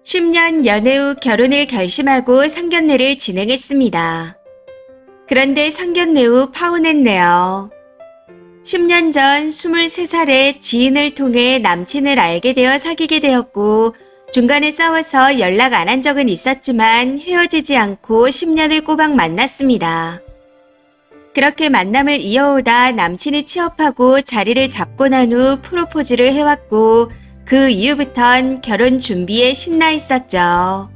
10년 연애 후 결혼을 결심하고 상견례를 진행했습니다. 그런데 상견례 후 파혼했네요. 10년 전 23살에 지인을 통해 남친을 알게 되어 사귀게 되었고 중간에 싸워서 연락 안 한 적은 있었지만 헤어지지 않고 10년을 꼬박 만났습니다. 그렇게 만남을 이어오다 남친이 취업하고 자리를 잡고 난 후 프로포즈를 해왔고 그 이후부턴 결혼 준비에 신나 있었죠.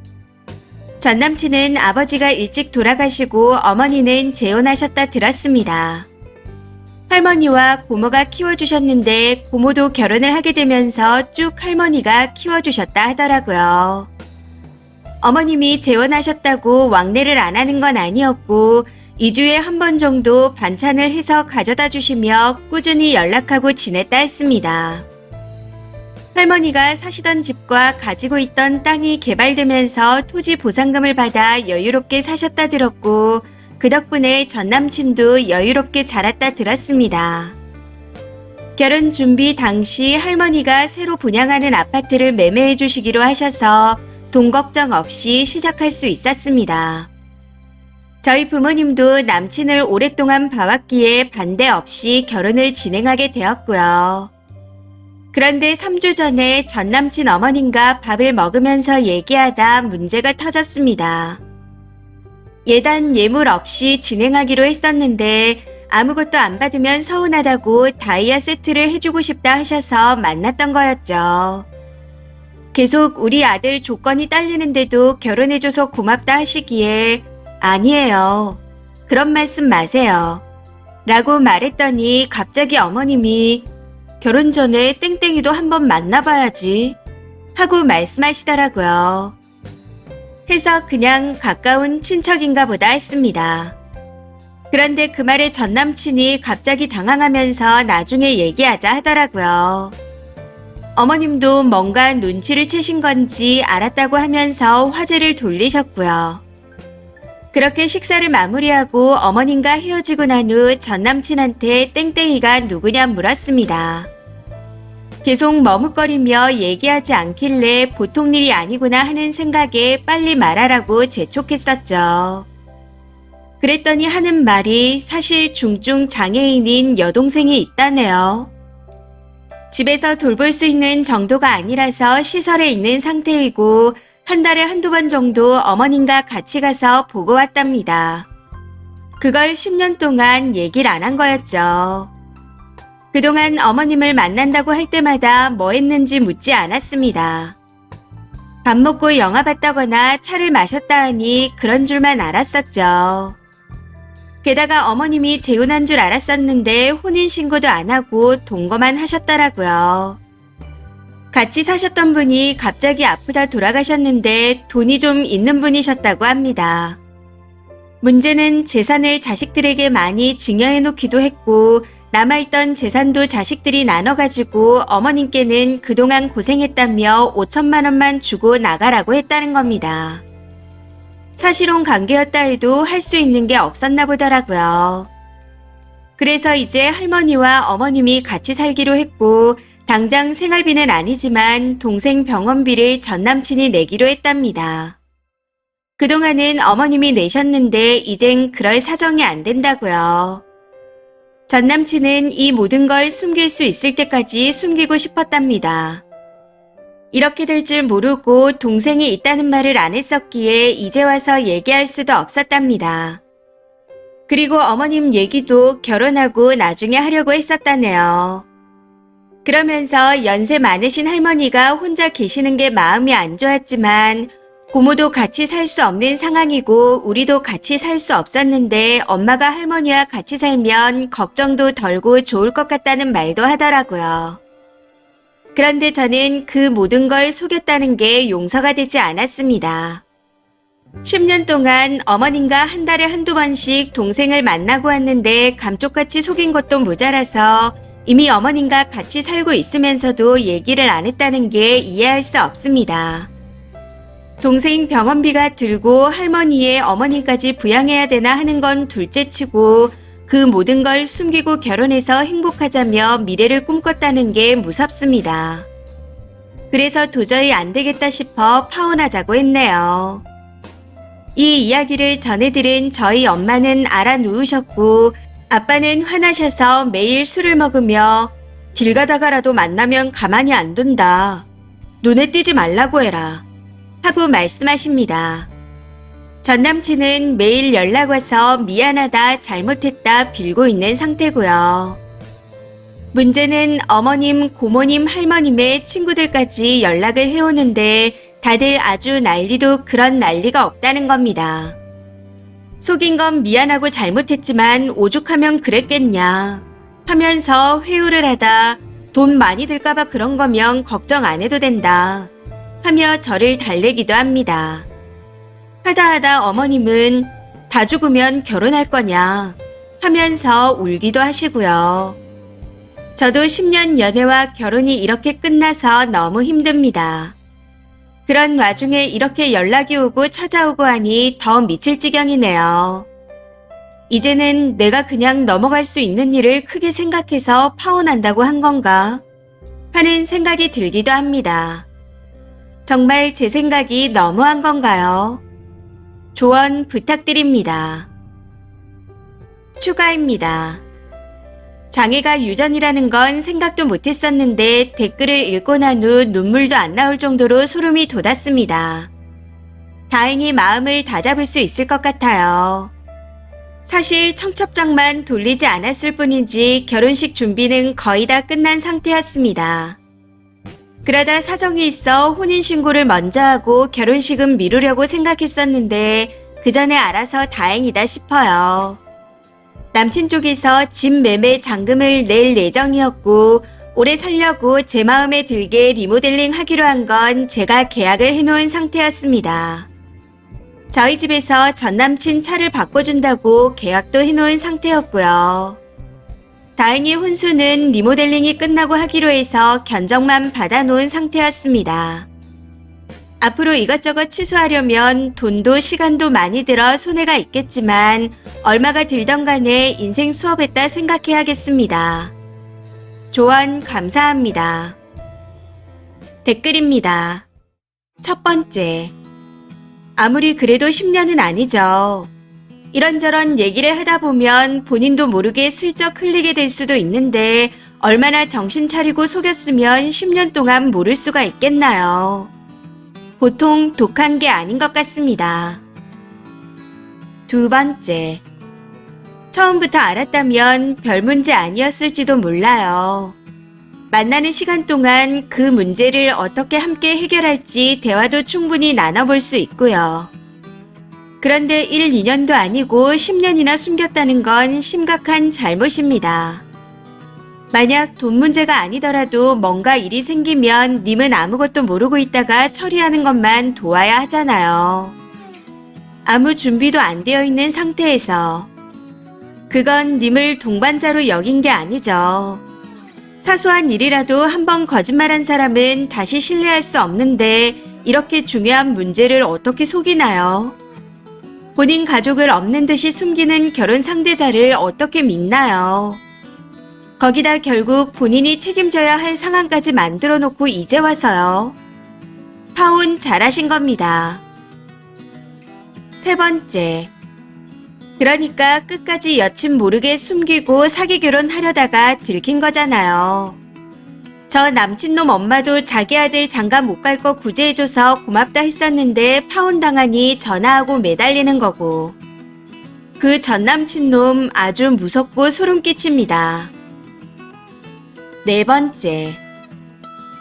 전 남친은 아버지가 일찍 돌아가시고 어머니는 재혼하셨다 들었습니다. 할머니와 고모가 키워주셨는데 고모도 결혼을 하게 되면서 쭉 할머니가 키워주셨다 하더라고요. 어머님이 재혼하셨다고 왕래를 안 하는 건 아니었고 2주에 한 번 정도 반찬을 해서 가져다 주시며 꾸준히 연락하고 지냈다 했습니다. 할머니가 사시던 집과 가지고 있던 땅이 개발되면서 토지 보상금을 받아 여유롭게 사셨다 들었고 그 덕분에 전 남친도 여유롭게 자랐다 들었습니다. 결혼 준비 당시 할머니가 새로 분양하는 아파트를 매매해 주시기로 하셔서 돈 걱정 없이 시작할 수 있었습니다. 저희 부모님도 남친을 오랫동안 봐왔기에 반대 없이 결혼을 진행하게 되었고요. 그런데 3주 전에 전 남친 어머님과 밥을 먹으면서 얘기하다 문제가 터졌습니다. 예단 예물 없이 진행하기로 했었는데 아무것도 안 받으면 서운하다고 다이아 세트를 해주고 싶다 하셔서 만났던 거였죠. 계속 우리 아들 조건이 딸리는데도 결혼해줘서 고맙다 하시기에 아니에요. 그런 말씀 마세요. 라고 말했더니 갑자기 어머님이 결혼 전에 땡땡이도 한번 만나봐야지 하고 말씀하시더라고요. 해서 그냥 가까운 친척인가 보다 했습니다. 그런데 그 말에 전 남친이 갑자기 당황하면서 나중에 얘기하자 하더라고요. 어머님도 뭔가 눈치를 채신 건지 알았다고 하면서 화제를 돌리셨고요. 그렇게 식사를 마무리하고 어머님과 헤어지고 난 후 전 남친한테 땡땡이가 누구냐 물었습니다. 계속 머뭇거리며 얘기하지 않길래 보통 일이 아니구나 하는 생각에 빨리 말하라고 재촉했었죠. 그랬더니 하는 말이 사실 중증 장애인인 여동생이 있다네요. 집에서 돌볼 수 있는 정도가 아니라서 시설에 있는 상태이고 한 달에 한두 번 정도 어머님과 같이 가서 보고 왔답니다. 그걸 10년 동안 얘기를 안 한 거였죠. 그동안 어머님을 만난다고 할 때마다 뭐 했는지 묻지 않았습니다. 밥 먹고 영화 봤다거나 차를 마셨다 하니 그런 줄만 알았었죠. 게다가 어머님이 재혼한 줄 알았었는데 혼인신고도 안 하고 동거만 하셨더라고요. 같이 사셨던 분이 갑자기 아프다 돌아가셨는데 돈이 좀 있는 분이셨다고 합니다. 문제는 재산을 자식들에게 많이 증여해 놓기도 했고 남아있던 재산도 자식들이 나눠가지고 어머님께는 그동안 고생했다며 5천만 원만 주고 나가라고 했다는 겁니다. 사실혼 관계였다 해도 할 수 있는 게 없었나 보더라고요. 그래서 이제 할머니와 어머님이 같이 살기로 했고 당장 생활비는 아니지만 동생 병원비를 전 남친이 내기로 했답니다. 그동안은 어머님이 내셨는데 이젠 그럴 사정이 안 된다고요. 전 남친은 이 모든 걸 숨길 수 있을 때까지 숨기고 싶었답니다. 이렇게 될 줄 모르고 동생이 있다는 말을 안 했었기에 이제 와서 얘기할 수도 없었답니다. 그리고 어머님 얘기도 결혼하고 나중에 하려고 했었다네요. 그러면서 연세 많으신 할머니가 혼자 계시는 게 마음이 안 좋았지만 고모도 같이 살 수 없는 상황이고 우리도 같이 살 수 없었는데 엄마가 할머니와 같이 살면 걱정도 덜고 좋을 것 같다는 말도 하더라고요. 그런데 저는 그 모든 걸 속였다는 게 용서가 되지 않았습니다. 10년 동안 어머님과 한 달에 한두 번씩 동생을 만나고 왔는데 감쪽같이 속인 것도 모자라서 이미 어머님과 같이 살고 있으면서도 얘기를 안 했다는 게 이해할 수 없습니다. 동생 병원비가 들고 할머니의 어머님까지 부양해야 되나 하는 건 둘째치고 그 모든 걸 숨기고 결혼해서 행복하자며 미래를 꿈꿨다는 게 무섭습니다. 그래서 도저히 안 되겠다 싶어 파혼하자고 했네요. 이 이야기를 전해들은 저희 엄마는 알아 누우셨고 아빠는 화나셔서 매일 술을 먹으며 길 가다가라도 만나면 가만히 안 둔다. 눈에 띄지 말라고 해라. 하고 말씀하십니다. 전 남친은 매일 연락 와서 미안하다, 잘못했다 빌고 있는 상태고요. 문제는 어머님, 고모님, 할머님의 친구들까지 연락을 해오는데 다들 아주 난리도 그런 난리가 없다는 겁니다. 속인 건 미안하고 잘못했지만 오죽하면 그랬겠냐 하면서 회유를 하다 돈 많이 들까봐 그런 거면 걱정 안 해도 된다 하며 저를 달래기도 합니다. 하다 어머님은 다 죽으면 결혼할 거냐 하면서 울기도 하시고요. 저도 10년 연애와 결혼이 이렇게 끝나서 너무 힘듭니다. 그런 와중에 이렇게 연락이 오고 찾아오고 하니 더 미칠 지경이네요. 이제는 내가 그냥 넘어갈 수 있는 일을 크게 생각해서 파혼한다고 한 건가 하는 생각이 들기도 합니다. 정말 제 생각이 너무한 건가요? 조언 부탁드립니다. 추가입니다. 장애가 유전이라는 건 생각도 못했었는데 댓글을 읽고 난 후 눈물도 안 나올 정도로 소름이 돋았습니다. 다행히 마음을 다잡을 수 있을 것 같아요. 사실 청첩장만 돌리지 않았을 뿐인지 결혼식 준비는 거의 다 끝난 상태였습니다. 그러다 사정이 있어 혼인신고를 먼저 하고 결혼식은 미루려고 생각했었는데 그 전에 알아서 다행이다 싶어요. 남친 쪽에서 집 매매 잔금을 낼 예정이었고 오래 살려고 제 마음에 들게 리모델링 하기로 한 건 제가 계약을 해놓은 상태였습니다. 저희 집에서 전 남친 차를 바꿔준다고 계약도 해놓은 상태였고요. 다행히 혼수는 리모델링이 끝나고 하기로 해서 견적만 받아놓은 상태였습니다. 앞으로 이것저것 취소하려면 돈도 시간도 많이 들어 손해가 있겠지만 얼마가 들던 간에 인생 수업했다 생각해야겠습니다. 조언 감사합니다. 댓글입니다. 첫 번째. 아무리 그래도 10년은 아니죠. 이런저런 얘기를 하다 보면 본인도 모르게 슬쩍 흘리게 될 수도 있는데 얼마나 정신 차리고 속였으면 10년 동안 모를 수가 있겠나요. 보통 독한 게 아닌 것 같습니다. 두 번째. 처음부터 알았다면 별 문제 아니었을지도 몰라요. 만나는 시간 동안 그 문제를 어떻게 함께 해결할지 대화도 충분히 나눠볼 수 있고요. 그런데 1, 2년도 아니고 10년이나 숨겼다는 건 심각한 잘못입니다. 만약 돈 문제가 아니더라도 뭔가 일이 생기면 님은 아무것도 모르고 있다가 처리하는 것만 도와야 하잖아요. 아무 준비도 안 되어 있는 상태에서. 그건 님을 동반자로 여긴 게 아니죠. 사소한 일이라도 한번 거짓말한 사람은 다시 신뢰할 수 없는데 이렇게 중요한 문제를 어떻게 속이나요? 본인 가족을 없는 듯이 숨기는 결혼 상대자를 어떻게 믿나요? 거기다 결국 본인이 책임져야 할 상황까지 만들어 놓고 이제 와서요. 파혼 잘하신 겁니다. 세 번째. 그러니까 끝까지 여친 모르게 숨기고 사기 결혼하려다가 들킨 거잖아요. 저 남친놈 엄마도 자기 아들 장가 못 갈 거 구제해줘서 고맙다 했었는데 파혼당하니 전화하고 매달리는 거고. 그 전 남친놈 아주 무섭고 소름 끼칩니다. 네 번째.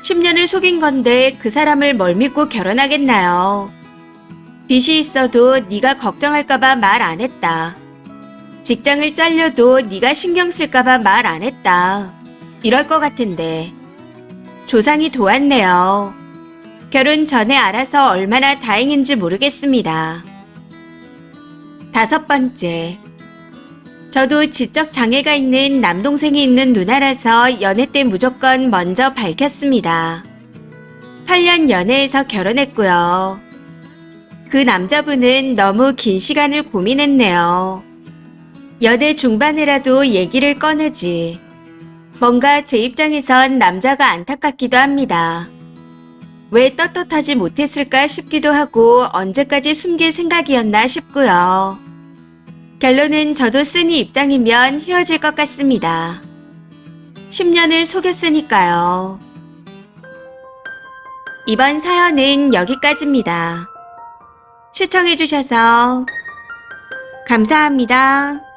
10년을 속인 건데 그 사람을 뭘 믿고 결혼하겠나요? 빚이 있어도 네가 걱정할까봐 말 안 했다. 직장을 잘려도 네가 신경 쓸까봐 말 안 했다. 이럴 것 같은데. 조상이 도왔네요. 결혼 전에 알아서 얼마나 다행인지 모르겠습니다. 다섯 번째. 저도 지적 장애가 있는 남동생이 있는 누나라서 연애 때 무조건 먼저 밝혔습니다. 8년 연애해서 결혼했고요. 그 남자분은 너무 긴 시간을 고민했네요. 연애 중반에라도 얘기를 꺼내지. 뭔가 제 입장에선 남자가 안타깝기도 합니다. 왜 떳떳하지 못했을까 싶기도 하고 언제까지 숨길 생각이었나 싶고요. 결론은 저도 쓰니 입장이면 헤어질 것 같습니다. 10년을 속였으니까요. 이번 사연은 여기까지입니다. 시청해주셔서 감사합니다.